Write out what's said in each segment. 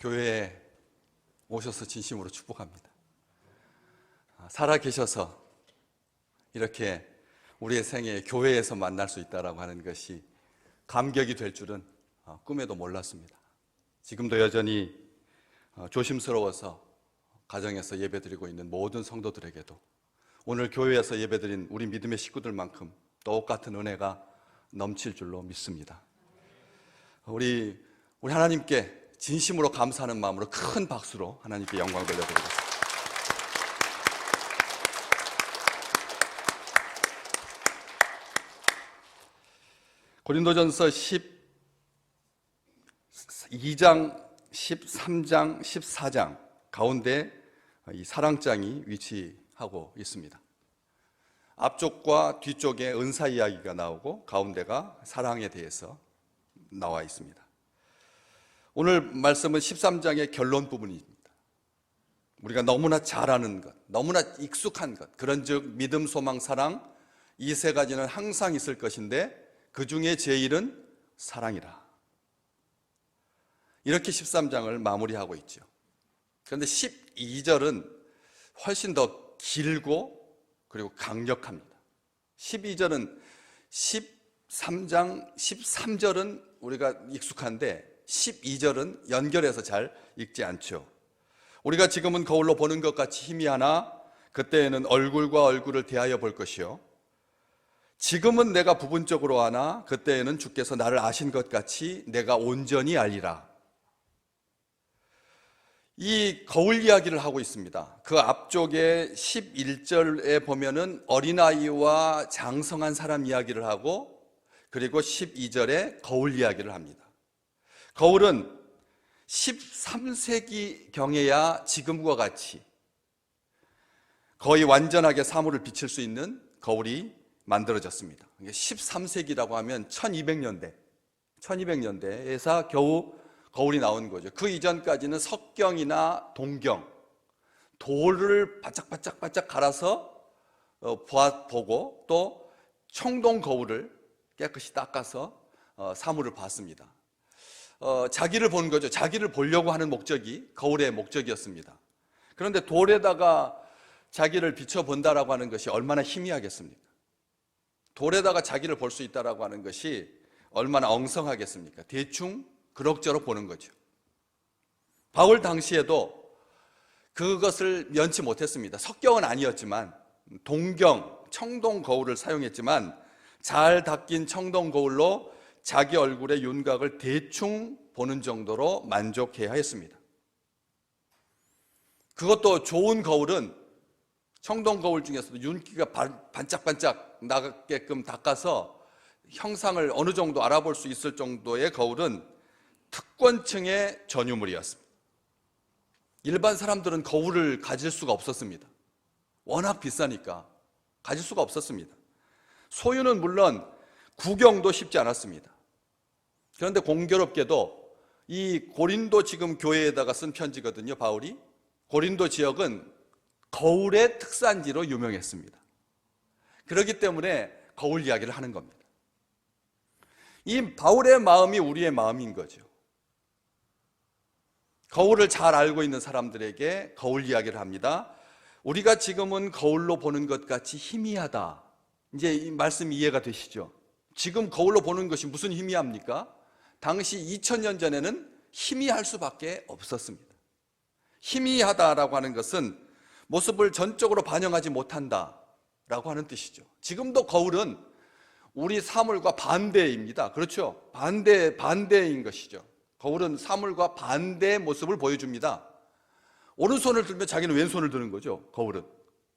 교회에 오셔서 진심으로 축복합니다. 살아 계셔서 이렇게 우리의 생에 교회에서 만날 수 있다고 하는 것이 감격이 될 줄은 꿈에도 몰랐습니다. 지금도 여전히 조심스러워서 가정에서 예배드리고 있는 모든 성도들에게도 오늘 교회에서 예배드린 우리 믿음의 식구들만큼 똑같은 은혜가 넘칠 줄로 믿습니다. 우리 하나님께 진심으로 감사하는 마음으로 큰 박수로 하나님께 영광 돌려드리겠습니다. 고린도전서 12장, 13장, 14장 가운데 이 사랑장이 위치하고 있습니다. 앞쪽과 뒤쪽에 은사 이야기가 나오고 가운데가 사랑에 대해서 나와 있습니다. 오늘 말씀은 13장의 결론 부분입니다. 우리가 너무나 잘 아는 것, 너무나 익숙한 것, 그런즉 믿음, 소망, 사랑 이 세 가지는 항상 있을 것인데 그 중에 제일은 사랑이라. 이렇게 13장을 마무리하고 있죠. 그런데 12절은 훨씬 더 길고 그리고 강력합니다. 12절은 13장 13절은 우리가 익숙한데 12절은 연결해서 잘 읽지 않죠. 우리가 지금은 거울로 보는 것 같이 희미하나 그때에는 얼굴과 얼굴을 대하여 볼 것이요 지금은 내가 부분적으로 아나 그때에는 주께서 나를 아신 것 같이 내가 온전히 알리라. 이 거울 이야기를 하고 있습니다. 그 앞쪽에 11절에 보면은 어린아이와 장성한 사람 이야기를 하고 그리고 12절에 거울 이야기를 합니다. 거울은 13세기경에야 지금과 같이 거의 완전하게 사물을 비칠 수 있는 거울이 만들어졌습니다. 13세기라고 하면 1200년대에서 겨우 거울이 나온 거죠. 그 이전까지는 석경이나 동경, 돌을 바짝바짝 갈아서 보고 또 청동 거울을 깨끗이 닦아서 사물을 봤습니다. 자기를 본 거죠. 자기를 보려고 하는 목적이 거울의 목적이었습니다. 그런데 돌에다가 자기를 비춰본다라고 하는 것이 얼마나 희미하겠습니까? 돌에다가 자기를 볼 수 있다라고 하는 것이 얼마나 엉성하겠습니까? 대충 그럭저럭 보는 거죠. 바울 당시에도 그것을 면치 못했습니다. 석경은 아니었지만 동경, 청동 거울을 사용했지만 잘 닦인 청동 거울로 자기 얼굴의 윤곽을 대충 보는 정도로 만족해야 했습니다. 그것도 좋은 거울은 청동 거울 중에서도 윤기가 반짝반짝 나게끔 닦아서 형상을 어느 정도 알아볼 수 있을 정도의 거울은 특권층의 전유물이었습니다. 일반 사람들은 거울을 가질 수가 없었습니다. 워낙 비싸니까 가질 수가 없었습니다. 소유는 물론 구경도 쉽지 않았습니다. 그런데 공교롭게도 이 고린도 지금 교회에다가 쓴 편지거든요. 바울이 고린도 지역은 거울의 특산지로 유명했습니다. 그렇기 때문에 거울 이야기를 하는 겁니다. 이 바울의 마음이 우리의 마음인 거죠. 거울을 잘 알고 있는 사람들에게 거울 이야기를 합니다. 우리가 지금은 거울로 보는 것 같이 희미하다. 이제 이 말씀 이해가 되시죠? 지금 거울로 보는 것이 무슨 희미합니까? 당시 2000년 전에는 희미할 수밖에 없었습니다. 희미하다라고 하는 것은 모습을 전적으로 반영하지 못한다라고 하는 뜻이죠. 지금도 거울은 우리 사물과 반대입니다. 그렇죠? 반대인 것이죠. 거울은 사물과 반대의 모습을 보여줍니다. 오른손을 들면 자기는 왼손을 드는 거죠. 거울은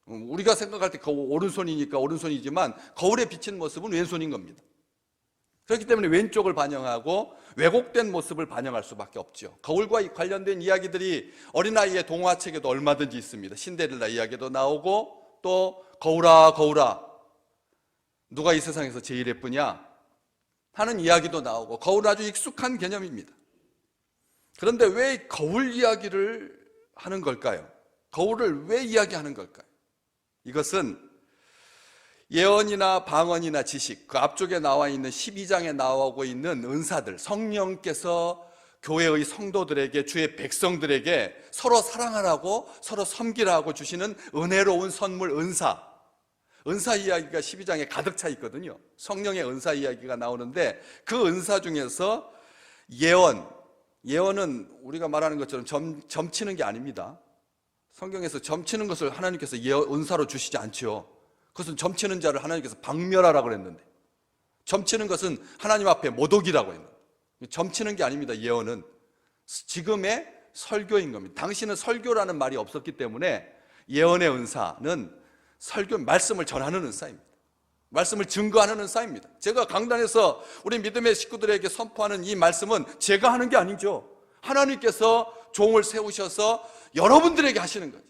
우리가 생각할 때 거울 오른손이니까 오른손이지만 거울에 비친 모습은 왼손인 겁니다. 그렇기 때문에 왼쪽을 반영하고 왜곡된 모습을 반영할 수밖에 없죠. 거울과 관련된 이야기들이 어린아이의 동화책에도 얼마든지 있습니다. 신데렐라 이야기도 나오고 또 거울아 거울아 누가 이 세상에서 제일 예쁘냐 하는 이야기도 나오고 거울은 아주 익숙한 개념입니다. 그런데 왜 거울 이야기를 하는 걸까요? 거울을 왜 이야기하는 걸까요? 이것은 예언이나 방언이나 지식, 그 앞쪽에 나와 있는 12장에 나오고 있는 은사들, 성령께서 교회의 성도들에게, 주의 백성들에게 서로 사랑하라고, 서로 섬기라고 주시는 은혜로운 선물, 은사 이야기가 12장에 가득 차 있거든요. 성령의 은사 이야기가 나오는데 그 은사 중에서 예언은 우리가 말하는 것처럼 점치는 게 아닙니다. 성경에서 점치는 것을 하나님께서 은사로 주시지 않죠. 그것은 점치는 자를 하나님께서 박멸하라고 그랬는데, 점치는 것은 하나님 앞에 모독이라고 했는데, 점치는 게 아닙니다. 예언은 지금의 설교인 겁니다. 당시는 설교라는 말이 없었기 때문에 예언의 은사는 설교, 말씀을 전하는 은사입니다. 말씀을 증거하는 은사입니다. 제가 강단에서 우리 믿음의 식구들에게 선포하는 이 말씀은 제가 하는 게 아니죠. 하나님께서 종을 세우셔서 여러분들에게 하시는 거죠.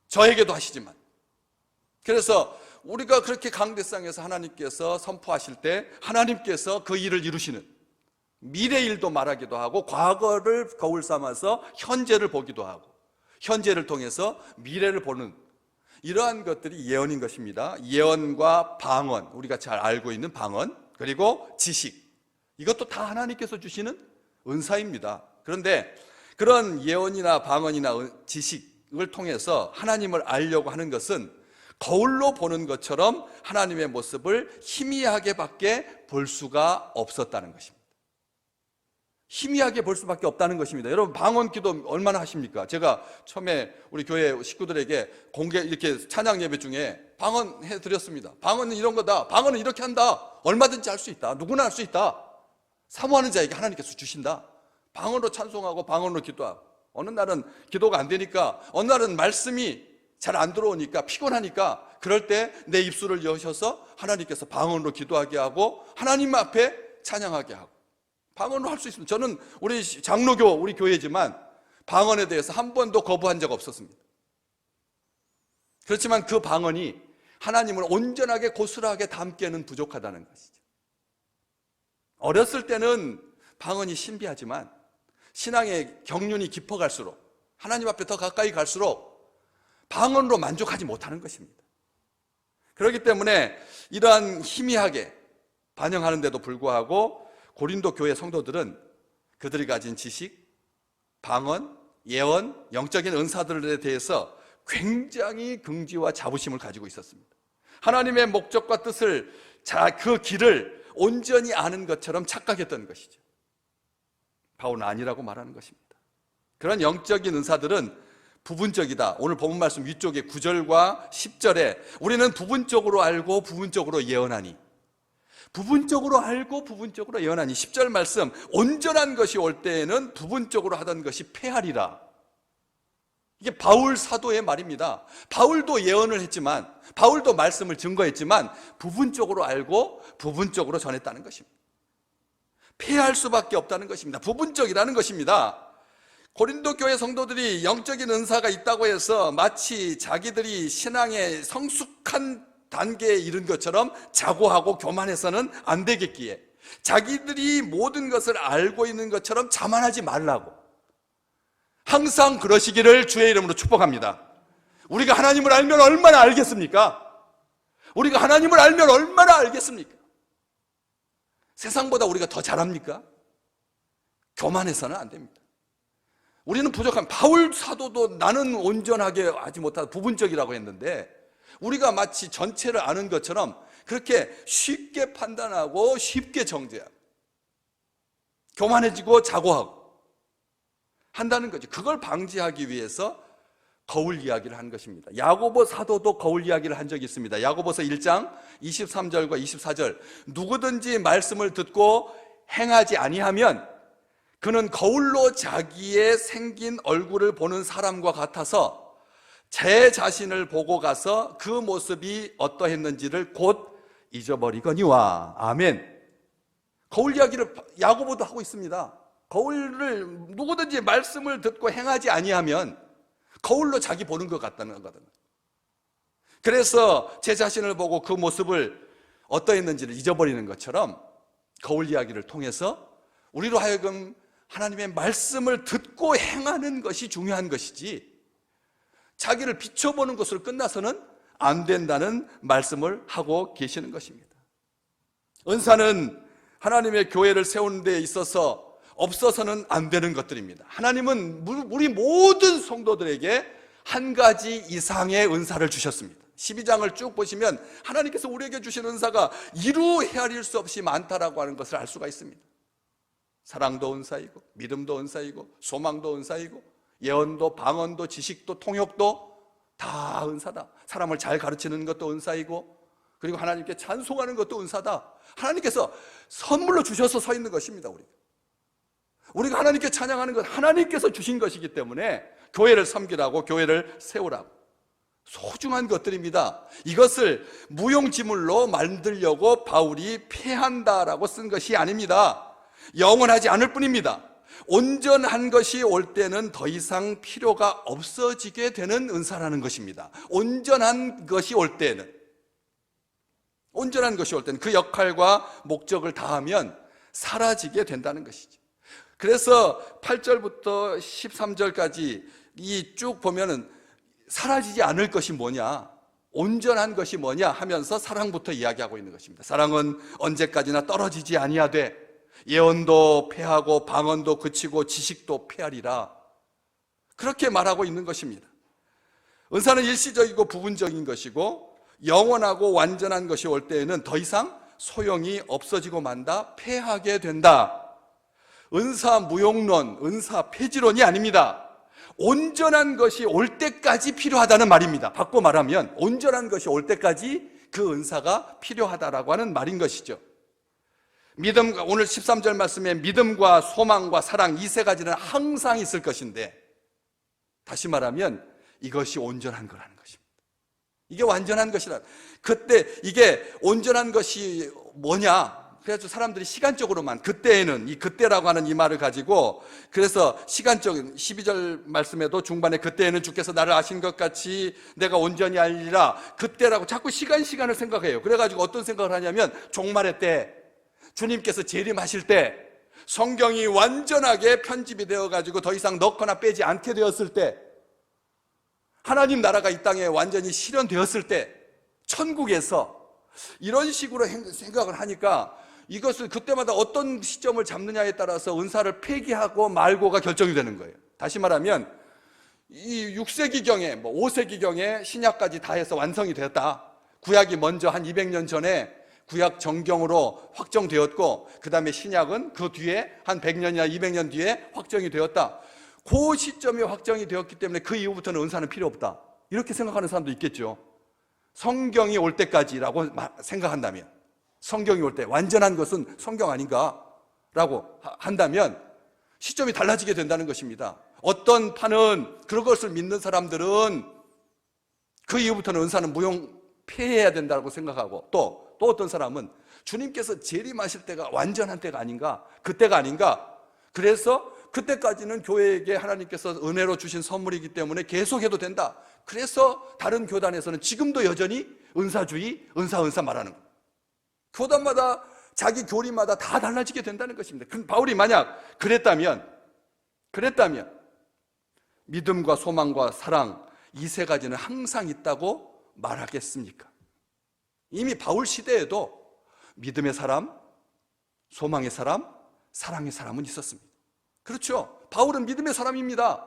저에게도 하시지만. 그래서 우리가 그렇게 강대상에서 하나님께서 선포하실 때 하나님께서 그 일을 이루시는, 미래 일도 말하기도 하고 과거를 거울 삼아서 현재를 보기도 하고 현재를 통해서 미래를 보는, 이러한 것들이 예언인 것입니다. 예언과 방언, 우리가 잘 알고 있는 방언, 그리고 지식, 이것도 다 하나님께서 주시는 은사입니다. 그런데 그런 예언이나 방언이나 지식을 통해서 하나님을 알려고 하는 것은 거울로 보는 것처럼 하나님의 모습을 희미하게밖에 볼 수가 없었다는 것입니다. 희미하게 볼 수밖에 없다는 것입니다. 여러분, 방언 기도 얼마나 하십니까? 제가 처음에 우리 교회 식구들에게 공개 이렇게 찬양 예배 중에 방언 해드렸습니다. 방언은 이런 거다, 방언은 이렇게 한다, 얼마든지 할 수 있다, 누구나 할 수 있다, 사모하는 자에게 하나님께서 주신다. 방언으로 찬송하고 방언으로 기도하고, 어느 날은 기도가 안 되니까, 어느 날은 말씀이 잘 안 들어오니까 피곤하니까, 그럴 때 내 입술을 여셔서 하나님께서 방언으로 기도하게 하고 하나님 앞에 찬양하게 하고, 방언으로 할 수 있습니다. 저는 우리 장로교, 우리 교회지만 방언에 대해서 한 번도 거부한 적 없었습니다. 그렇지만 그 방언이 하나님을 온전하게 고스란하게 담기에는 부족하다는 것이죠. 어렸을 때는 방언이 신비하지만 신앙의 경륜이 깊어갈수록, 하나님 앞에 더 가까이 갈수록 방언으로 만족하지 못하는 것입니다. 그렇기 때문에 이러한 희미하게 반영하는데도 불구하고 고린도 교회 성도들은 그들이 가진 지식, 방언, 예언, 영적인 은사들에 대해서 굉장히 긍지와 자부심을 가지고 있었습니다. 하나님의 목적과 뜻을, 그 길을 온전히 아는 것처럼 착각했던 것이죠. 바울은 아니라고 말하는 것입니다. 그런 영적인 은사들은 부분적이다. 오늘 본문 말씀 위쪽에 9절과 10절에 우리는 부분적으로 알고 부분적으로 예언하니, 부분적으로 알고 부분적으로 예언하니, 10절 말씀, 온전한 것이 올 때에는 부분적으로 하던 것이 패하리라. 이게 바울 사도의 말입니다. 바울도 예언을 했지만, 바울도 말씀을 증거했지만 부분적으로 알고 부분적으로 전했다는 것입니다. 패할 수밖에 없다는 것입니다. 부분적이라는 것입니다. 고린도 교회 성도들이 영적인 은사가 있다고 해서 마치 자기들이 신앙의 성숙한 단계에 이른 것처럼 자고하고 교만해서는 안 되겠기에, 자기들이 모든 것을 알고 있는 것처럼 자만하지 말라고, 항상 그러시기를 주의 이름으로 축복합니다. 우리가 하나님을 알면 얼마나 알겠습니까? 우리가 하나님을 알면 얼마나 알겠습니까? 세상보다 우리가 더 잘합니까? 교만해서는 안 됩니다. 우리는 부족한, 바울 사도도 나는 온전하게 하지 못하다, 부분적이라고 했는데, 우리가 마치 전체를 아는 것처럼 그렇게 쉽게 판단하고 쉽게 정죄하고 교만해지고 자고하고 한다는 거죠. 그걸 방지하기 위해서 거울 이야기를 한 것입니다. 야고보 사도도 거울 이야기를 한 적이 있습니다. 야고보서 1장 23절과 24절, 누구든지 말씀을 듣고 행하지 아니하면 그는 거울로 자기의 생긴 얼굴을 보는 사람과 같아서 제 자신을 보고 가서 그 모습이 어떠했는지를 곧 잊어버리거니와. 아멘. 거울 이야기를 야고보도 하고 있습니다. 거울을, 누구든지 말씀을 듣고 행하지 아니하면 거울로 자기 보는 것 같다는 거거든요. 그래서 제 자신을 보고 그 모습을 어떠했는지를 잊어버리는 것처럼 거울 이야기를 통해서 우리로 하여금 하나님의 말씀을 듣고 행하는 것이 중요한 것이지, 자기를 비춰보는 것으로 끝나서는 안 된다는 말씀을 하고 계시는 것입니다. 은사는 하나님의 교회를 세우는 데 있어서 없어서는 안 되는 것들입니다. 하나님은 우리 모든 성도들에게 한 가지 이상의 은사를 주셨습니다. 12장을 쭉 보시면 하나님께서 우리에게 주신 은사가 이루 헤아릴 수 없이 많다라고 하는 것을 알 수가 있습니다. 사랑도 은사이고, 믿음도 은사이고, 소망도 은사이고, 예언도, 방언도, 지식도, 통역도 다 은사다. 사람을 잘 가르치는 것도 은사이고, 그리고 하나님께 찬송하는 것도 은사다. 하나님께서 선물로 주셔서 서 있는 것입니다. 우리가 하나님께 찬양하는 것 하나님께서 주신 것이기 때문에 교회를 섬기라고, 교회를 세우라고. 소중한 것들입니다. 이것을 무용지물로 만들려고 바울이 폐한다라고 쓴 것이 아닙니다. 영원하지 않을 뿐입니다. 온전한 것이 올 때는 더 이상 필요가 없어지게 되는 은사라는 것입니다. 온전한 것이 올 때는 그 역할과 목적을 다하면 사라지게 된다는 것이죠. 그래서 8절부터 13절까지 이 쭉 보면은 사라지지 않을 것이 뭐냐, 온전한 것이 뭐냐 하면서 사랑부터 이야기하고 있는 것입니다. 사랑은 언제까지나 떨어지지 아니하되 예언도 패하고 방언도 그치고 지식도 패하리라. 그렇게 말하고 있는 것입니다. 은사는 일시적이고 부분적인 것이고 영원하고 완전한 것이 올 때에는 더 이상 소용이 없어지고 만다, 패하게 된다. 은사 무용론, 은사 폐지론이 아닙니다. 온전한 것이 올 때까지 필요하다는 말입니다. 바꿔 말하면 온전한 것이 올 때까지 그 은사가 필요하다라고 하는 말인 것이죠. 믿음, 오늘 13절 말씀에 믿음과 소망과 사랑 이 세 가지는 항상 있을 것인데, 다시 말하면 이것이 온전한 거라는 것입니다. 이게 완전한 것이라. 그때 이게 온전한 것이 뭐냐? 그래서 사람들이 시간적으로만, 그때에는, 이 그때라고 하는 이 말을 가지고, 그래서 시간적인 12절 말씀에도 중반에 그때에는 주께서 나를 아신 것 같이 내가 온전히 알리라, 그때라고 자꾸 시간을 생각해요. 그래가지고 어떤 생각을 하냐면 종말의 때, 주님께서 재림하실 때, 성경이 완전하게 편집이 되어가지고 더 이상 넣거나 빼지 않게 되었을 때, 하나님 나라가 이 땅에 완전히 실현되었을 때, 천국에서 이런 식으로 생각을 하니까 이것을 그때마다 어떤 시점을 잡느냐에 따라서 은사를 폐기하고 말고가 결정이 되는 거예요. 다시 말하면 이 6세기경에 5세기경에 신약까지 다 해서 완성이 되었다. 구약이 먼저 한 200년 전에 구약 정경으로 확정되었고, 그 다음에 신약은 그 뒤에 한 100년이나 200년 뒤에 확정이 되었다. 그 시점에 확정이 되었기 때문에 그 이후부터는 은사는 필요 없다, 이렇게 생각하는 사람도 있겠죠. 성경이 올 때까지라고 생각한다면, 성경이 올 때 완전한 것은 성경 아닌가라고 한다면 시점이 달라지게 된다는 것입니다. 어떤 판은, 그런 것을 믿는 사람들은 그 이후부터는 은사는 무용 폐해야 된다고 생각하고, 또 어떤 사람은 주님께서 재림하실 때가 완전한 때가 아닌가, 그때가 아닌가, 그래서 그때까지는 교회에게 하나님께서 은혜로 주신 선물이기 때문에 계속해도 된다. 그래서 다른 교단에서는 지금도 여전히 은사주의, 은사 말하는 거예요. 교단마다, 자기 교리마다 다 달라지게 된다는 것입니다. 바울이 만약 그랬다면 믿음과 소망과 사랑 이 세 가지는 항상 있다고 말하겠습니까? 이미 바울 시대에도 믿음의 사람, 소망의 사람, 사랑의 사람은 있었습니다. 그렇죠. 바울은 믿음의 사람입니다.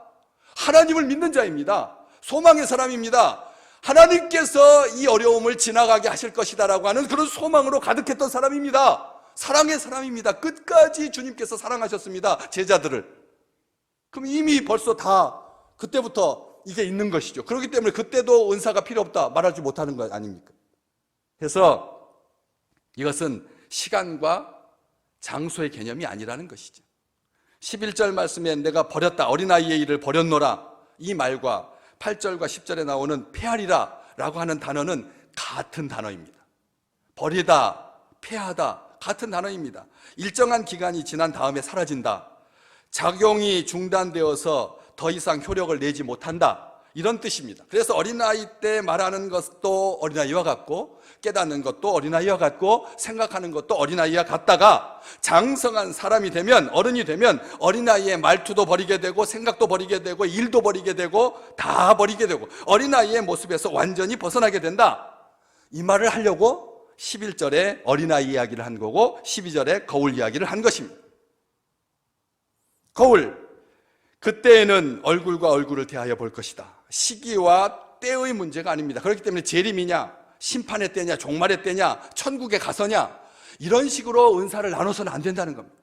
하나님을 믿는 자입니다. 소망의 사람입니다. 하나님께서 이 어려움을 지나가게 하실 것이다라고 하는 그런 소망으로 가득했던 사람입니다. 사랑의 사람입니다. 끝까지 주님께서 사랑하셨습니다, 제자들을. 그럼 이미 벌써 다 그때부터 이게 있는 것이죠. 그렇기 때문에 그때도 은사가 필요 없다 말하지 못하는 것 아닙니까? 그래서 이것은 시간과 장소의 개념이 아니라는 것이죠. 11절 말씀에 내가 버렸다, 어린아이의 일을 버렸노라, 이 말과 8절과 10절에 나오는 폐하리라 라고 하는 단어는 같은 단어입니다. 버리다, 폐하다, 같은 단어입니다. 일정한 기간이 지난 다음에 사라진다, 작용이 중단되어서 더 이상 효력을 내지 못한다, 이런 뜻입니다. 그래서 어린아이 때 말하는 것도 어린아이와 같고, 깨닫는 것도 어린아이와 같고, 생각하는 것도 어린아이와 같다가 장성한 사람이 되면, 어른이 되면 어린아이의 말투도 버리게 되고, 생각도 버리게 되고, 일도 버리게 되고, 다 버리게 되고, 어린아이의 모습에서 완전히 벗어나게 된다, 이 말을 하려고 11절에 어린아이 이야기를 한 거고 12절에 거울 이야기를 한 것입니다. 거울, 그때에는 얼굴과 얼굴을 대하여 볼 것이다. 시기와 때의 문제가 아닙니다. 그렇기 때문에 재림이냐, 심판의 때냐, 종말의 때냐, 천국에 가서냐, 이런 식으로 은사를 나눠서는 안 된다는 겁니다.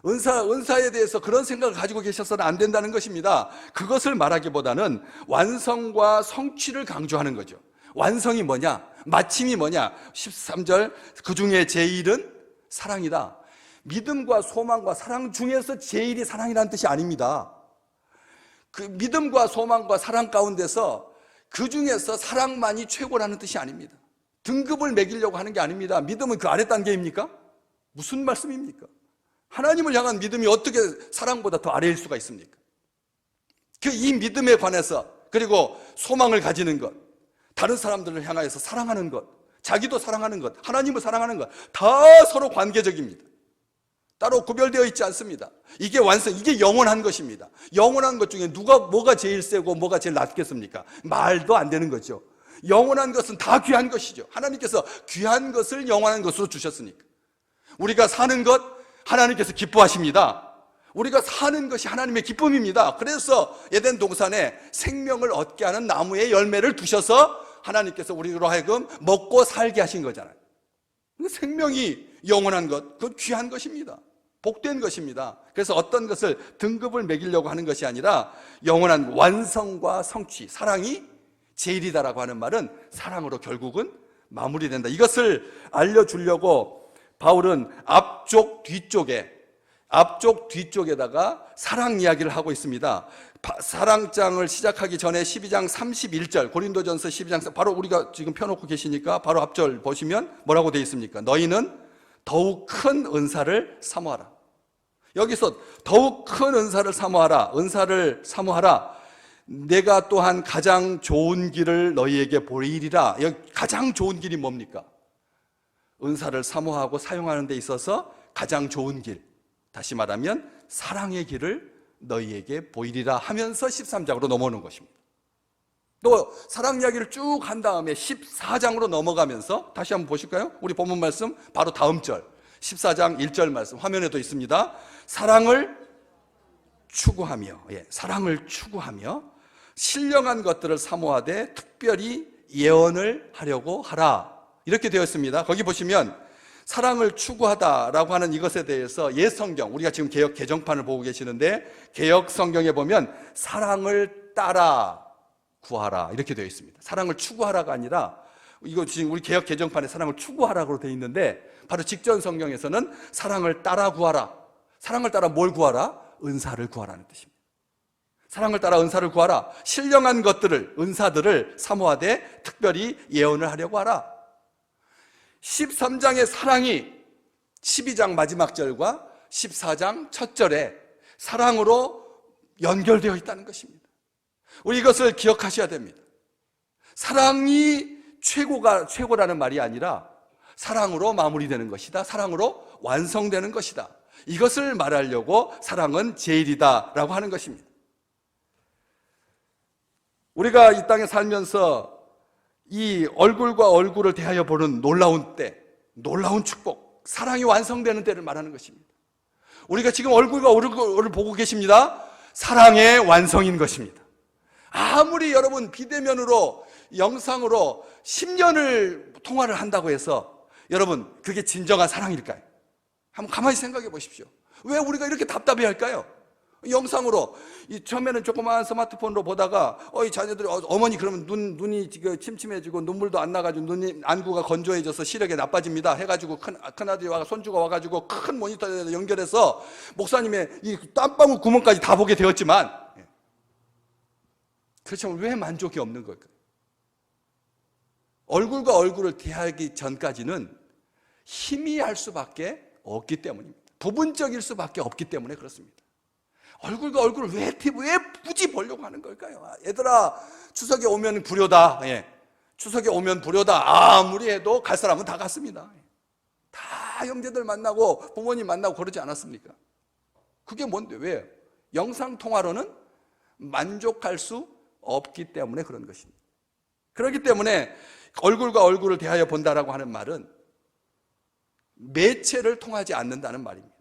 은사에 대해서 그런 생각을 가지고 계셔서는 안 된다는 것입니다. 그것을 말하기보다는 완성과 성취를 강조하는 거죠. 완성이 뭐냐? 마침이 뭐냐? 13절, 그 중에 제일은 사랑이다. 믿음과 소망과 사랑 중에서 제일이 사랑이라는 뜻이 아닙니다. 그 믿음과 소망과 사랑 가운데서 그 중에서 사랑만이 최고라는 뜻이 아닙니다. 등급을 매기려고 하는 게 아닙니다. 믿음은 그 아래 단계입니까? 무슨 말씀입니까? 하나님을 향한 믿음이 어떻게 사랑보다 더 아래일 수가 있습니까? 이 믿음에 관해서, 그리고 소망을 가지는 것, 다른 사람들을 향하여서 사랑하는 것, 자기도 사랑하는 것, 하나님을 사랑하는 것, 다 서로 관계적입니다. 따로 구별되어 있지 않습니다. 이게 완성, 이게 영원한 것입니다. 영원한 것 중에 뭐가 제일 세고 뭐가 제일 낫겠습니까? 말도 안 되는 거죠. 영원한 것은 다 귀한 것이죠. 하나님께서 귀한 것을 영원한 것으로 주셨으니까. 우리가 사는 것, 하나님께서 기뻐하십니다. 우리가 사는 것이 하나님의 기쁨입니다. 그래서 에덴 동산에 생명을 얻게 하는 나무의 열매를 두셔서 하나님께서 우리로 하여금 먹고 살게 하신 거잖아요. 생명이 영원한 것, 그건 귀한 것입니다. 복된 것입니다. 그래서 어떤 것을 등급을 매기려고 하는 것이 아니라 영원한 완성과 성취, 사랑이 제일이다라고 하는 말은 사랑으로 결국은 마무리된다. 이것을 알려주려고 바울은 앞쪽 뒤쪽에다가 사랑 이야기를 하고 있습니다. 사랑장을 시작하기 전에 12장 31절, 고린도전서 12장, 바로 우리가 지금 펴놓고 계시니까 바로 앞절 보시면 뭐라고 되어 있습니까? 너희는 더욱 큰 은사를 사모하라. 여기서 더욱 큰 은사를 사모하라, 은사를 사모하라. 내가 또한 가장 좋은 길을 너희에게 보이리라. 여기 가장 좋은 길이 뭡니까? 은사를 사모하고 사용하는 데 있어서 가장 좋은 길, 다시 말하면 사랑의 길을 너희에게 보이리라 하면서 13장으로 넘어오는 것입니다. 또 사랑 이야기를 쭉 한 다음에 14장으로 넘어가면서 다시 한번 보실까요? 우리 본문 말씀 바로 다음 절 14장 1절 말씀 화면에도 있습니다. 사랑을 추구하며, 사랑을 추구하며 신령한 것들을 사모하되 특별히 예언을 하려고 하라, 이렇게 되어 있습니다. 거기 보시면 사랑을 추구하다라고 하는 이것에 대해서 옛 성경, 우리가 지금 개역 개정판을 보고 계시는데 개역 성경에 보면 사랑을 따라 구하라 이렇게 되어 있습니다. 사랑을 추구하라가 아니라, 이거 지금 우리 개역 개정판에 사랑을 추구하라고 되어 있는데 바로 직전 성경에서는 사랑을 따라 구하라. 사랑을 따라 뭘 구하라? 은사를 구하라는 뜻입니다. 사랑을 따라 은사를 구하라. 신령한 것들을, 은사들을 사모하되 특별히 예언을 하려고 하라. 13장의 사랑이 12장 마지막 절과 14장 첫 절에 사랑으로 연결되어 있다는 것입니다. 우리 이것을 기억하셔야 됩니다. 사랑이 최고라는 말이 아니라 사랑으로 마무리되는 것이다. 사랑으로 완성되는 것이다. 이것을 말하려고 사랑은 제일이다 라고 하는 것입니다. 우리가 이 땅에 살면서 이 얼굴과 얼굴을 대하여 보는 놀라운 때, 놀라운 축복, 사랑이 완성되는 때를 말하는 것입니다. 우리가 지금 얼굴과 얼굴을 보고 계십니다. 사랑의 완성인 것입니다. 아무리 여러분 비대면으로 영상으로 10년을 통화를 한다고 해서 여러분 그게 진정한 사랑일까요? 한번 가만히 생각해 보십시오. 왜 우리가 이렇게 답답해 할까요? 영상으로 처음에는 조그마한 스마트폰으로 보다가 자녀들이 어머니 그러면 눈이 침침해지고 눈물도 안 나가지고 눈이 안구가 건조해져서 시력이 나빠집니다 해가지고 큰아들이 손주가 와가지고 큰 모니터에 연결해서 목사님의 이 땀방울 구멍까지 다 보게 되었지만, 그렇지만 왜 만족이 없는 걸까요? 얼굴과 얼굴을 대하기 전까지는 희미할 수밖에 없기 때문입니다. 부분적일 수밖에 없기 때문에 그렇습니다. 얼굴과 얼굴을 왜 굳이 보려고 하는 걸까요? 얘들아, 추석에 오면 불효다. 추석에 오면 불효다. 아무리 해도 갈 사람은 다 갔습니다. 다 형제들 만나고 부모님 만나고 그러지 않았습니까? 그게 뭔데? 왜요? 영상통화로는 만족할 수 없기 때문에 그런 것입니다. 그렇기 때문에 얼굴과 얼굴을 대하여 본다라고 하는 말은 매체를 통하지 않는다는 말입니다.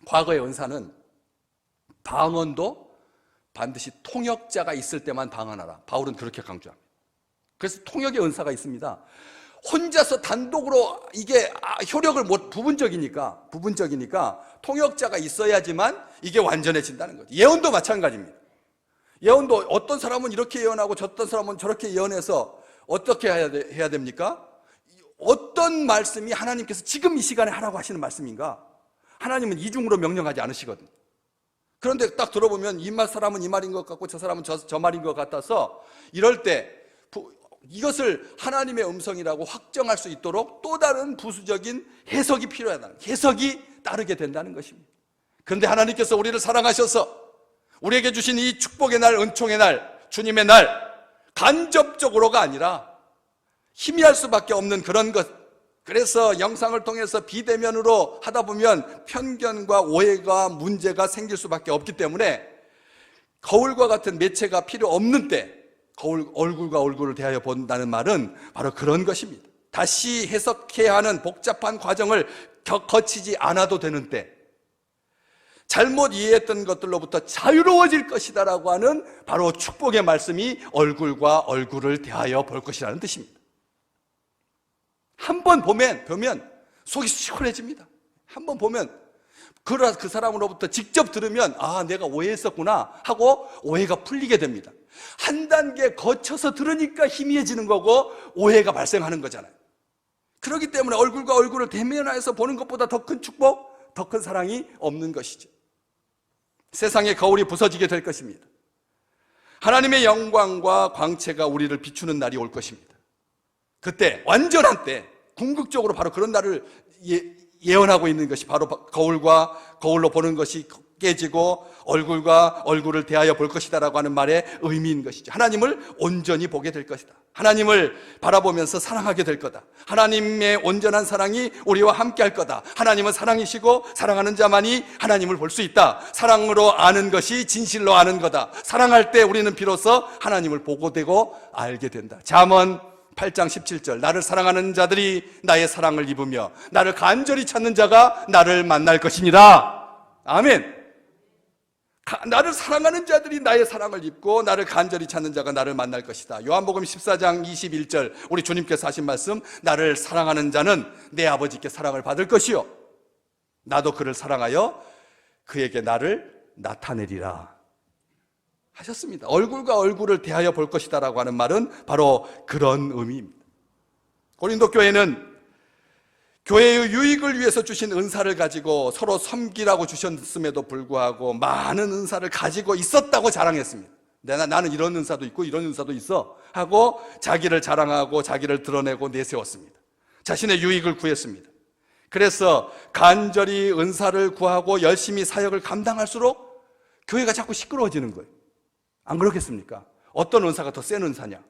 과거의 은사는 방언도 반드시 통역자가 있을 때만 방언하라. 바울은 그렇게 강조합니다. 그래서 통역의 은사가 있습니다. 혼자서 단독으로 이게 효력을 부분적이니까 통역자가 있어야지만 이게 완전해진다는 거죠. 예언도 마찬가지입니다. 예언도 어떤 사람은 이렇게 예언하고 어떤 사람은 저렇게 예언해서 어떻게 해야 됩니까? 어떤 말씀이 하나님께서 지금 이 시간에 하라고 하시는 말씀인가? 하나님은 이중으로 명령하지 않으시거든요. 그런데 딱 들어보면 이 사람은 이 말인 것 같고 저 사람은 저 말인 것 같아서 이럴 때 이것을 하나님의 음성이라고 확정할 수 있도록 또 다른 부수적인 해석이 필요하다. 해석이 따르게 된다는 것입니다. 그런데 하나님께서 우리를 사랑하셔서 우리에게 주신 이 축복의 날, 은총의 날, 주님의 날, 간접적으로가 아니라 희미할 수밖에 없는 그런 것. 그래서 영상을 통해서 비대면으로 하다 보면 편견과 오해가 문제가 생길 수밖에 없기 때문에 거울과 같은 매체가 필요 없는 때 얼굴과 얼굴을 대하여 본다는 말은 바로 그런 것입니다. 다시 해석해야 하는 복잡한 과정을 거치지 않아도 되는 때, 잘못 이해했던 것들로부터 자유로워질 것이다라고 하는 바로 축복의 말씀이 얼굴과 얼굴을 대하여 볼 것이라는 뜻입니다. 한 번 보면 속이 시원해집니다. 한 번 보면 그 사람으로부터 직접 들으면 내가 오해했었구나 하고 오해가 풀리게 됩니다. 한 단계 거쳐서 들으니까 희미해지는 거고 오해가 발생하는 거잖아요. 그렇기 때문에 얼굴과 얼굴을 대면하여서 보는 것보다 더 큰 축복, 더 큰 사랑이 없는 것이죠. 세상의 거울이 부서지게 될 것입니다. 하나님의 영광과 광채가 우리를 비추는 날이 올 것입니다. 그때 완전한 때, 궁극적으로 바로 그런 날을 예언하고 있는 것이 바로 거울과 거울로 보는 것이 깨지고 얼굴과 얼굴을 대하여 볼 것이다라고 하는 말의 의미인 것이죠. 하나님을 온전히 보게 될 것이다. 하나님을 바라보면서 사랑하게 될 거다. 하나님의 온전한 사랑이 우리와 함께 할 거다. 하나님은 사랑이시고 사랑하는 자만이 하나님을 볼 수 있다. 사랑으로 아는 것이 진실로 아는 거다. 사랑할 때 우리는 비로소 하나님을 보고 되고 알게 된다. 잠언 8장 17절, 나를 사랑하는 자들이 나의 사랑을 입으며 나를 간절히 찾는 자가 나를 만날 것이니라. 아멘. 나를 사랑하는 자들이 나의 사랑을 입고 나를 간절히 찾는 자가 나를 만날 것이다. 요한복음 14장 21절, 우리 주님께서 하신 말씀, 나를 사랑하는 자는 내 아버지께 사랑을 받을 것이요 나도 그를 사랑하여 그에게 나를 나타내리라 하셨습니다. 얼굴과 얼굴을 대하여 볼 것이다라고 하는 말은 바로 그런 의미입니다. 고린도 교회는 교회의 유익을 위해서 주신 은사를 가지고 서로 섬기라고 주셨음에도 불구하고 많은 은사를 가지고 있었다고 자랑했습니다. 나는 이런 은사도 있고 이런 은사도 있어 하고 자기를 자랑하고 자기를 드러내고 내세웠습니다. 자신의 유익을 구했습니다. 그래서 간절히 은사를 구하고 열심히 사역을 감당할수록 교회가 자꾸 시끄러워지는 거예요. 안 그렇겠습니까? 어떤 은사가 더 센 은사냐?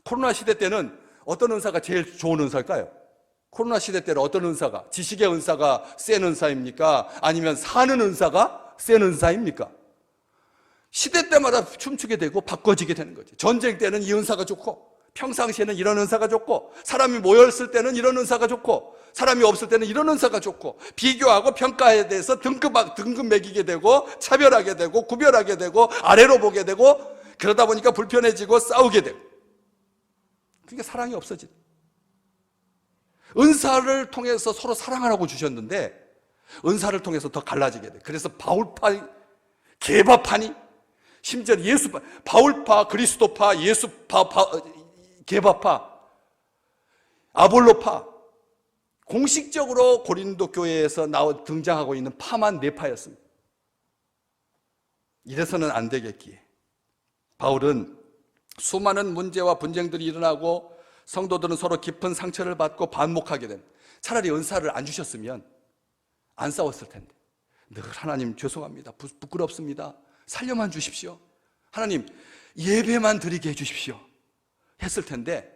코로나 시대 때는 어떤 은사가 제일 좋은 은사일까요? 코로나 시대 때는 어떤 은사가, 지식의 은사가 센 은사입니까? 아니면 사는 은사가 센 은사입니까? 시대 때마다 춤추게 되고 바꿔지게 되는 거죠. 전쟁 때는 이 은사가 좋고, 평상시에는 이런 은사가 좋고, 사람이 모였을 때는 이런 은사가 좋고, 사람이 없을 때는 이런 은사가 좋고, 비교하고 평가에 대해서 등급 매기게 되고, 차별하게 되고, 구별하게 되고, 아래로 보게 되고, 그러다 보니까 불편해지고 싸우게 되고, 그게 사랑이 없어지는. 은사를 통해서 서로 사랑하라고 주셨는데 은사를 통해서 더 갈라지게 돼. 그래서 바울파, 개바파니, 심지어 예수파, 바울파, 그리스도파, 예수파, 개바파, 아볼로파, 공식적으로 고린도 교회에서 등장하고 있는 파만 네 파였습니다. 이래서는 안 되겠기에 바울은 수많은 문제와 분쟁들이 일어나고 성도들은 서로 깊은 상처를 받고 반목하게 된, 차라리 은사를 안 주셨으면 안 싸웠을 텐데 늘 하나님 죄송합니다, 부끄럽습니다, 살려만 주십시오, 하나님 예배만 드리게 해주십시오 했을 텐데,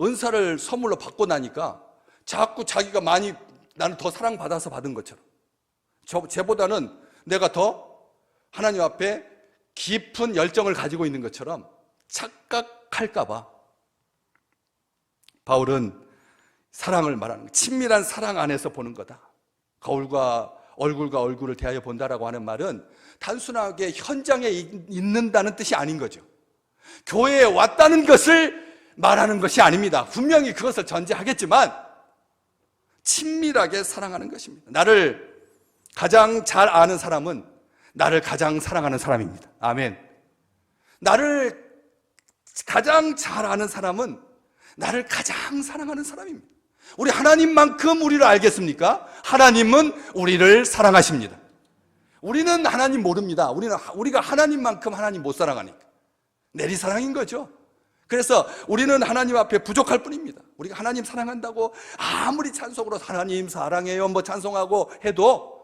은사를 선물로 받고 나니까 자꾸 자기가 많이 나는 더 사랑받아서 받은 것처럼, 쟤보다는 내가 더 하나님 앞에 깊은 열정을 가지고 있는 것처럼 착각할까 봐 바울은 사랑을 말하는, 친밀한 사랑 안에서 보는 거다. 거울과 얼굴과 얼굴을 대하여 본다라고 하는 말은 단순하게 현장에 있는다는 뜻이 아닌 거죠. 교회에 왔다는 것을 말하는 것이 아닙니다. 분명히 그것을 전제하겠지만 친밀하게 사랑하는 것입니다. 나를 가장 잘 아는 사람은 나를 가장 사랑하는 사람입니다. 아멘. 나를 가장 잘 아는 사람은 나를 가장 사랑하는 사람입니다. 우리 하나님만큼 우리를 알겠습니까? 하나님은 우리를 사랑하십니다. 우리는 하나님 모릅니다. 우리가 하나님만큼 하나님 못 사랑하니까 내리사랑인 거죠. 그래서 우리는 하나님 앞에 부족할 뿐입니다. 우리가 하나님 사랑한다고 아무리 찬송으로 하나님 사랑해요 뭐 찬송하고 해도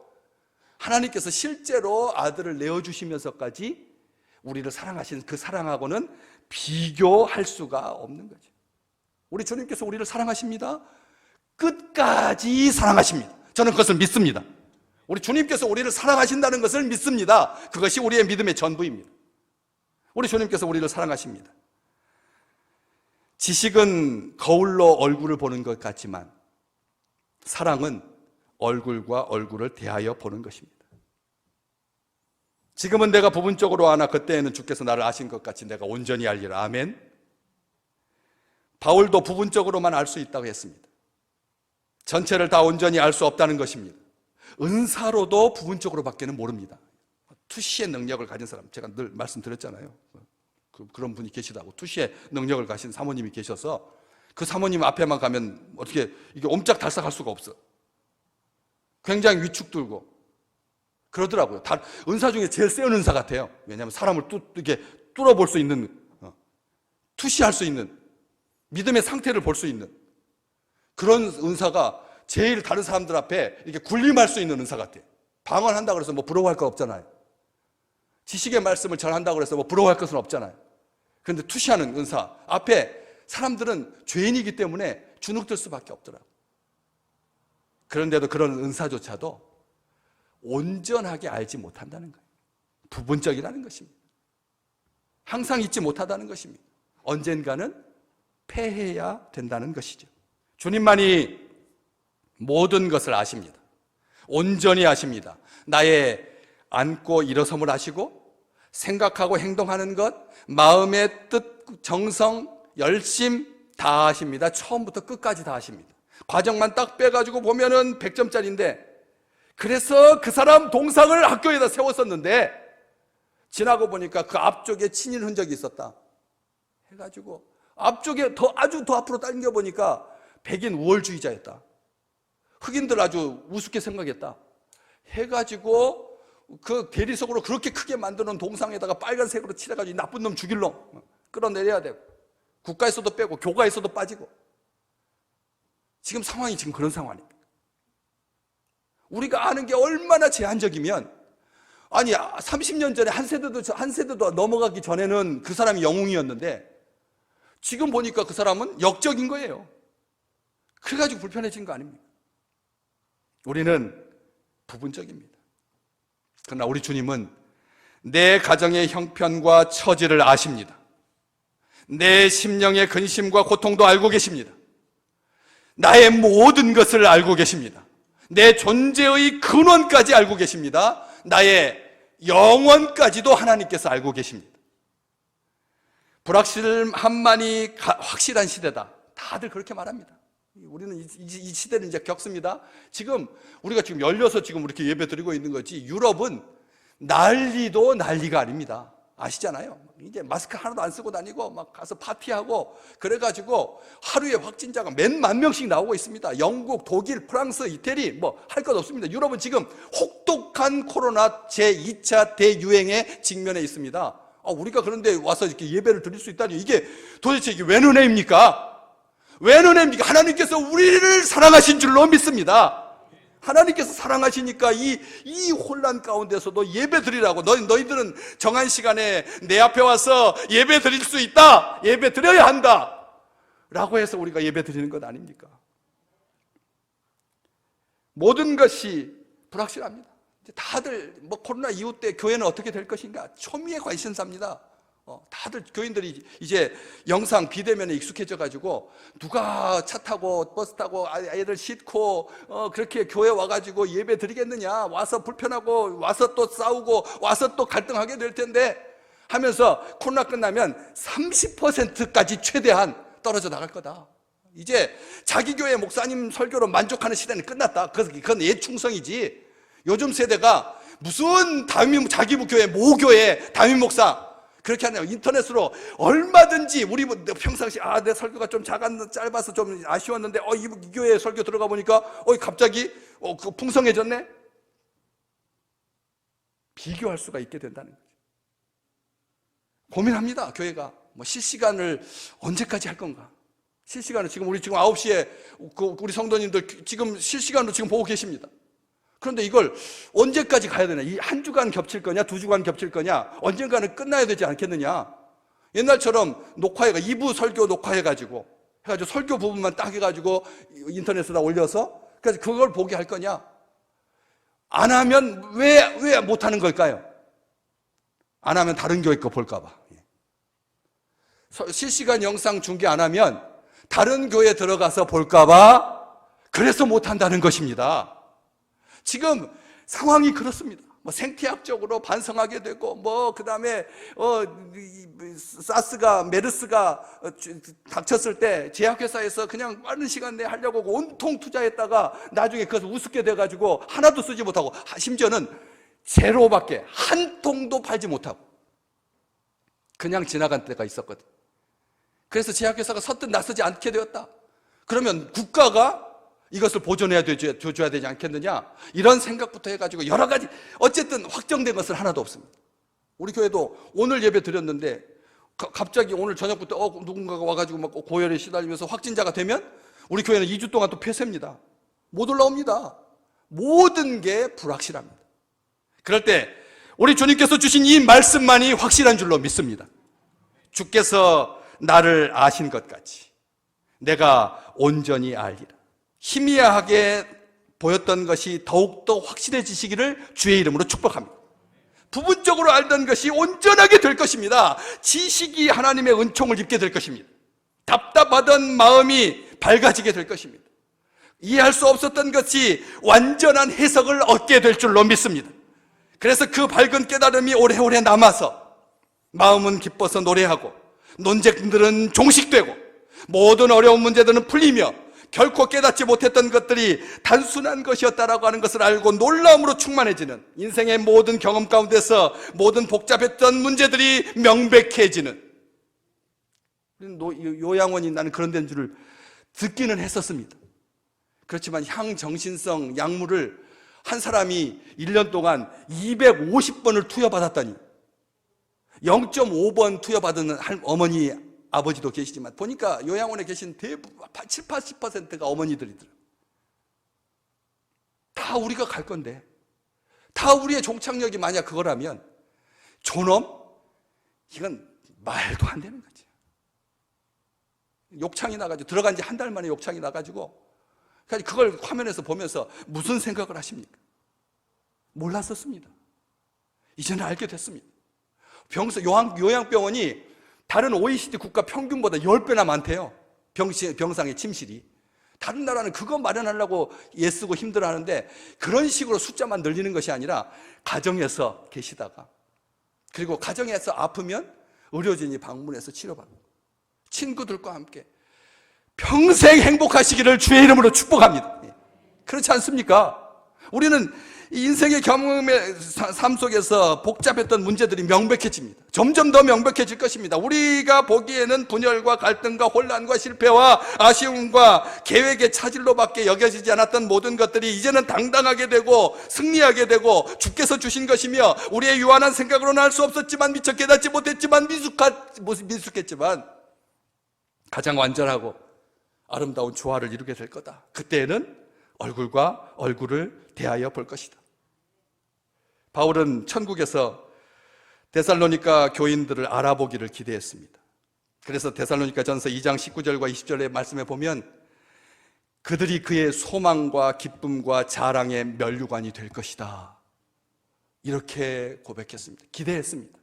하나님께서 실제로 아들을 내어주시면서까지 우리를 사랑하신 그 사랑하고는 비교할 수가 없는 거죠. 우리 주님께서 우리를 사랑하십니다. 끝까지 사랑하십니다. 저는 그것을 믿습니다. 우리 주님께서 우리를 사랑하신다는 것을 믿습니다. 그것이 우리의 믿음의 전부입니다. 우리 주님께서 우리를 사랑하십니다. 지식은 거울로 얼굴을 보는 것 같지만 사랑은 얼굴과 얼굴을 대하여 보는 것입니다. 지금은 내가 부분적으로 아나 그때에는 주께서 나를 아신 것 같이 내가 온전히 알리라. 아멘. 바울도 부분적으로만 알 수 있다고 했습니다. 전체를 다 온전히 알 수 없다는 것입니다. 은사로도 부분적으로 밖에는 모릅니다. 투시의 능력을 가진 사람, 제가 늘 말씀드렸잖아요. 그런 분이 계시다고. 투시의 능력을 가진 사모님이 계셔서 그 사모님 앞에만 가면 어떻게 이게 옴짝달싹할 수가 없어. 굉장히 위축 들고 그러더라고요. 은사 중에 제일 센 은사 같아요. 왜냐하면 사람을 이렇게 뚫어볼 수 있는, 투시할 수 있는, 믿음의 상태를 볼 수 있는 그런 은사가 제일 다른 사람들 앞에 이렇게 군림할 수 있는 은사 같아요. 방언한다고 해서 뭐 부러워할 거 없잖아요. 지식의 말씀을 전한다고 해서 뭐 부러워할 것은 없잖아요. 그런데 투시하는 은사 앞에 사람들은 죄인이기 때문에 주눅들 수밖에 없더라고요. 그런데도 그런 은사조차도 온전하게 알지 못한다는 거예요. 부분적이라는 것입니다. 항상 잊지 못하다는 것입니다. 언젠가는 패해야 된다는 것이죠. 주님만이 모든 것을 아십니다. 온전히 아십니다. 나의 앉고 일어섬을 아시고 생각하고 행동하는 것, 마음의 뜻, 정성, 열심 다 아십니다. 처음부터 끝까지 다 아십니다. 과정만 딱 빼가지고 보면은 100점짜리인데 그래서 그 사람 동상을 학교에다 세웠었는데 지나고 보니까 그 앞쪽에 친일 흔적이 있었다 해가지고 앞쪽에 아주 더 앞으로 당겨보니까 백인 우월주의자였다. 흑인들 아주 우습게 생각했다 해가지고 그 대리석으로 그렇게 크게 만드는 동상에다가 빨간색으로 칠해가지고 나쁜 놈 죽일 놈 끌어내려야 되고 국가에서도 빼고 교가에서도 빠지고 지금 상황이 지금 그런 상황입니다. 우리가 아는 게 얼마나 제한적이면 아니 30년 전에 한 세대도 넘어가기 전에는 그 사람이 영웅이었는데 지금 보니까 그 사람은 역적인 거예요. 그래가지고 불편해진 거 아닙니까? 우리는 부분적입니다. 그러나 우리 주님은 내 가정의 형편과 처지를 아십니다. 내 심령의 근심과 고통도 알고 계십니다. 나의 모든 것을 알고 계십니다. 내 존재의 근원까지 알고 계십니다. 나의 영원까지도 하나님께서 알고 계십니다. 불확실함만이 확실한 시대다. 다들 그렇게 말합니다. 우리는 이 시대를 이제 겪습니다. 지금 우리가 지금 열려서 지금 이렇게 예배 드리고 있는 거지 유럽은 난리도 난리가 아닙니다. 아시잖아요. 이제 마스크 하나도 안 쓰고 다니고 막 가서 파티하고 그래가지고 하루에 확진자가 몇만 명씩 나오고 있습니다. 영국, 독일, 프랑스, 이태리 뭐 할 것 없습니다. 유럽은 지금 혹독한 코로나 제2차 대유행에 직면해 있습니다. 우리가 그런데 와서 이렇게 예배를 드릴 수 있다니 이게 도대체 이게 웬 은혜입니까? 웬 은혜입니까? 하나님께서 우리를 사랑하신 줄로 믿습니다. 하나님께서 사랑하시니까 이 혼란 가운데서도 예배 드리라고 너희들은 정한 시간에 내 앞에 와서 예배 드릴 수 있다. 예배 드려야 한다. 라고 해서 우리가 예배 드리는 것 아닙니까? 모든 것이 불확실합니다. 다들 뭐 코로나 이후 때 교회는 어떻게 될 것인가 초미의 관심사입니다. 다들 교인들이 이제 영상 비대면에 익숙해져 가지고 누가 차 타고 버스 타고 애들 싣고 그렇게 교회 와가지고 예배 드리겠느냐, 와서 불편하고 와서 또 싸우고 와서 또 갈등하게 될 텐데 하면서 코로나 끝나면 30%까지 최대한 떨어져 나갈 거다. 이제 자기 교회 목사님 설교로 만족하는 시대는 끝났다. 그건 옛 충성이지. 요즘 세대가 무슨 자기 교회 모교회 담임 목사 그렇게 하냐. 인터넷으로 얼마든지 우리 평상시 내 설교가 좀 짧아서 좀 아쉬웠는데 이 교회 설교 들어가 보니까 갑자기 풍성해졌네. 비교할 수가 있게 된다는 거죠. 고민합니다. 교회가 실시간을 언제까지 할 건가. 실시간을 지금 9시에 우리 성도님들 지금 실시간으로 지금 보고 계십니다. 그런데 이걸 언제까지 가야 되나? 이 한 주간 겹칠 거냐, 2주간 겹칠 거냐, 언젠가는 끝나야 되지 않겠느냐? 옛날처럼 녹화해가 2부 설교 녹화해가지고 설교 부분만 딱 해가지고 인터넷에다 올려서 그래서 그걸 보게 할 거냐? 안 하면 왜 못하는 걸까요? 안 하면 다른 교회 거 볼까봐. 실시간 영상 중계 안 하면 다른 교회 들어가서 볼까봐 그래서 못한다는 것입니다. 지금 상황이 그렇습니다. 생태학적으로 반성하게 되고 그다음에 메르스가 닥쳤을 때 제약회사에서 그냥 빠른 시간 내에 하려고 온통 투자했다가 나중에 그것을 우습게 돼가지고 하나도 쓰지 못하고 심지어는 제로밖에 한 통도 팔지 못하고 그냥 지나간 때가 있었거든. 그래서 제약회사가 선뜻 나서지 않게 되었다. 그러면 국가가 이것을 보존해야 줘야 되지 않겠느냐, 이런 생각부터 해가지고 여러 가지 어쨌든 확정된 것은 하나도 없습니다. 우리 교회도 오늘 예배 드렸는데 갑자기 오늘 저녁부터 누군가가 와가지고 막 고열에 시달리면서 확진자가 되면 우리 교회는 2주 동안 또 폐쇄입니다. 못 올라옵니다. 모든 게 불확실합니다. 그럴 때 우리 주님께서 주신 이 말씀만이 확실한 줄로 믿습니다. 주께서 나를 아신 것 같이 내가 온전히 알리라. 희미하게 보였던 것이 더욱더 확실해지시기를 주의 이름으로 축복합니다. 부분적으로 알던 것이 온전하게 될 것입니다. 지식이 하나님의 은총을 입게 될 것입니다. 답답하던 마음이 밝아지게 될 것입니다. 이해할 수 없었던 것이 완전한 해석을 얻게 될 줄로 믿습니다. 그래서 그 밝은 깨달음이 오래오래 남아서 마음은 기뻐서 노래하고 논쟁들은 종식되고 모든 어려운 문제들은 풀리며 결코 깨닫지 못했던 것들이 단순한 것이었다라고 하는 것을 알고 놀라움으로 충만해지는 인생의 모든 경험 가운데서 모든 복잡했던 문제들이 명백해지는, 요양원이 나는 그런 데인 줄을 듣기는 했었습니다. 그렇지만 향정신성 약물을 한 사람이 1년 동안 250번을 투여받았다니, 0.5번 투여받은 어머니 아버지도 계시지만 보니까 요양원에 계신 대부분 70, 80%가 어머니들이더라고요. 다 우리가 갈 건데, 다 우리의 종착역이 만약 그거라면 존엄? 이건 말도 안 되는 거지. 욕창이 나가지고 들어간 지 한 달 만에 욕창이 나가지고 그걸 화면에서 보면서 무슨 생각을 하십니까? 몰랐었습니다. 이제는 알게 됐습니다. 요양병원이 다른 OECD 국가 평균보다 10배나 많대요. 병상의 침실이. 다른 나라는 그거 마련하려고 애쓰고 힘들어하는데 그런 식으로 숫자만 늘리는 것이 아니라 가정에서 계시다가, 그리고 가정에서 아프면 의료진이 방문해서 치료받고 친구들과 함께 평생 행복하시기를 주의 이름으로 축복합니다. 그렇지 않습니까? 우리는 인생의 경험의 삶 속에서 복잡했던 문제들이 명백해집니다. 점점 더 명백해질 것입니다. 우리가 보기에는 분열과 갈등과 혼란과 실패와 아쉬움과 계획의 차질로밖에 여겨지지 않았던 모든 것들이 이제는 당당하게 되고 승리하게 되고 주께서 주신 것이며 우리의 유한한 생각으로는 할 수 없었지만 미처 깨닫지 못했지만 미숙했지만 가장 완전하고 아름다운 조화를 이루게 될 거다. 그때에는 얼굴과 얼굴을 대하여 볼 것이다. 바울은 천국에서 데살로니가 교인들을 알아보기를 기대했습니다. 그래서 데살로니가 전서 2장 19절과 20절의 말씀에 보면 그들이 그의 소망과 기쁨과 자랑의 면류관이 될 것이다, 이렇게 고백했습니다. 기대했습니다.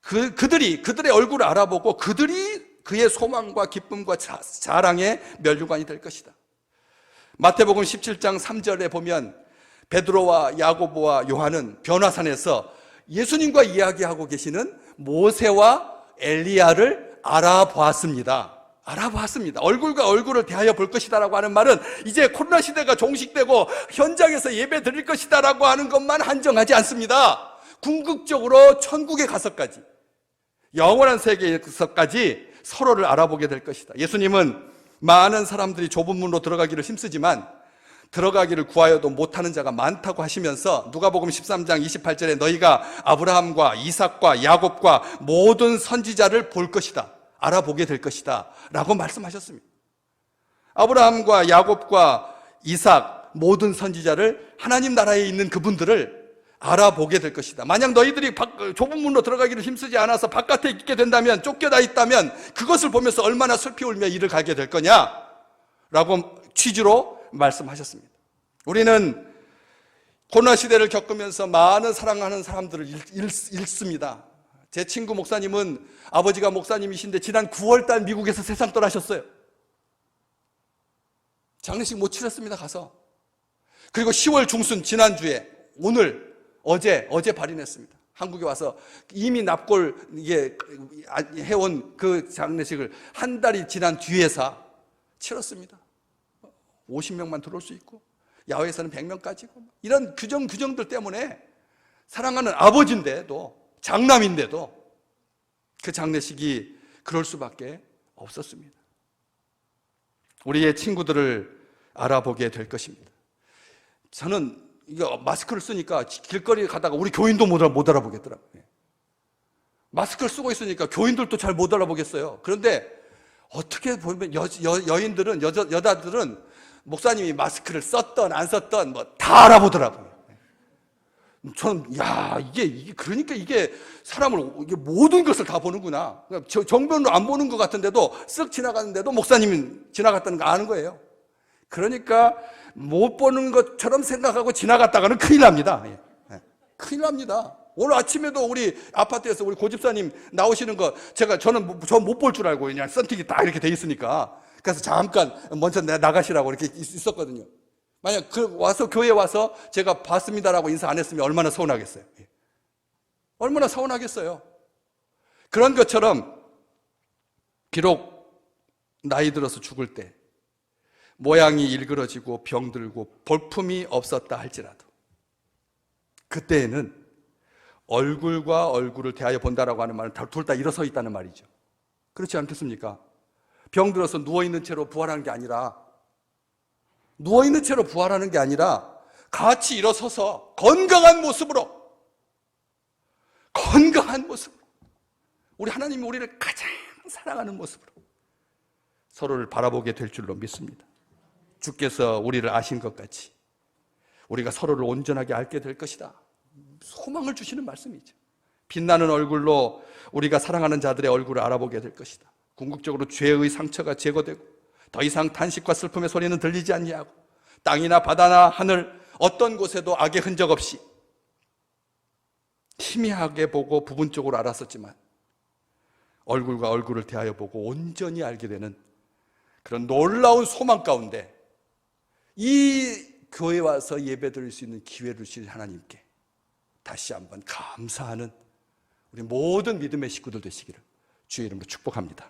그들의 얼굴을 알아보고 그들이 그의 소망과 기쁨과 자랑의 면류관이 될 것이다. 마태복음 17장 3절에 보면 베드로와 야고보와 요한은 변화산에서 예수님과 이야기하고 계시는 모세와 엘리야를 알아보았습니다. 얼굴과 얼굴을 대하여 볼 것이다라고 하는 말은 이제 코로나 시대가 종식되고 현장에서 예배 드릴 것이다라고 하는 것만 한정하지 않습니다. 궁극적으로 천국에 가서까지, 영원한 세계에서까지 서로를 알아보게 될 것이다. 예수님은 많은 사람들이 좁은 문으로 들어가기를 힘쓰지만 들어가기를 구하여도 못하는 자가 많다고 하시면서 누가복음 13장 28절에 너희가 아브라함과 이삭과 야곱과 모든 선지자를 볼 것이다, 알아보게 될 것이다 라고 말씀하셨습니다. 아브라함과 야곱과 이삭, 모든 선지자를, 하나님 나라에 있는 그분들을 알아보게 될 것이다. 만약 너희들이 좁은 문으로 들어가기를 힘쓰지 않아서 바깥에 있게 된다면, 쫓겨나 있다면 그것을 보면서 얼마나 슬피 울며 이를 가게 될 거냐 라고 취지로 말씀하셨습니다. 우리는 코로나 시대를 겪으면서 많은 사랑하는 사람들을 잃습니다. 제 친구 목사님은, 아버지가 목사님이신데 지난 9월달 미국에서 세상 떠나셨어요. 장례식 못 치렀습니다, 가서. 그리고 10월 중순, 지난주에, 어제 발인했습니다. 한국에 와서 이미 납골 해온 그 장례식을 한 달이 지난 뒤에서 치렀습니다. 50명만 들어올 수 있고 야외에서는 100명까지고 이런 규정들 때문에 사랑하는 아버지인데도, 장남인데도 그 장례식이 그럴 수밖에 없었습니다. 우리의 친구들을 알아보게 될 것입니다. 저는 이거 마스크를 쓰니까 길거리에 가다가 우리 교인도 못 알아보겠더라고요. 마스크를 쓰고 있으니까 교인들도 잘 못 알아보겠어요. 그런데 어떻게 보면 여인들은, 여자들은 목사님이 마스크를 썼던 안 썼던 다 알아보더라고요. 저는 그러니까 이게 사람을, 이게 모든 것을 다 보는구나. 정면으로 안 보는 것 같은데도 쓱 지나가는데도 목사님이 지나갔다는 거 아는 거예요. 그러니까 못 보는 것처럼 생각하고 지나갔다가는 큰일 납니다. 큰일 납니다. 오늘 아침에도 우리 아파트에서 우리 고집사님 나오시는 거 저는 저 못 볼 줄 알고 그냥 썬팅이 딱 이렇게 돼 있으니까 그래서 잠깐 먼저 나가시라고 이렇게 있었거든요. 만약 교회 와서 제가 봤습니다라고 인사 안 했으면 얼마나 서운하겠어요. 얼마나 서운하겠어요. 그런 것처럼 비록 나이 들어서 죽을 때 모양이 일그러지고 병들고 볼품이 없었다 할지라도 그때에는 얼굴과 얼굴을 대하여 본다라고 하는 말은 둘 다 일어서 있다는 말이죠. 그렇지 않겠습니까? 병들어서 누워있는 채로 부활하는 게 아니라, 같이 일어서서 건강한 모습으로 우리 하나님이 우리를 가장 사랑하는 모습으로 서로를 바라보게 될 줄로 믿습니다. 주께서 우리를 아신 것 같이 우리가 서로를 온전하게 알게 될 것이다, 소망을 주시는 말씀이죠. 빛나는 얼굴로 우리가 사랑하는 자들의 얼굴을 알아보게 될 것이다. 궁극적으로 죄의 상처가 제거되고 더 이상 탄식과 슬픔의 소리는 들리지 아니하고 땅이나 바다나 하늘 어떤 곳에도 악의 흔적 없이 희미하게 보고 부분적으로 알았었지만 얼굴과 얼굴을 대하여 보고 온전히 알게 되는 그런 놀라운 소망 가운데 이 교회에 와서 예배드릴 수 있는 기회를 주신 하나님께 다시 한번 감사하는 우리 모든 믿음의 식구들 되시기를 주의 이름으로 축복합니다.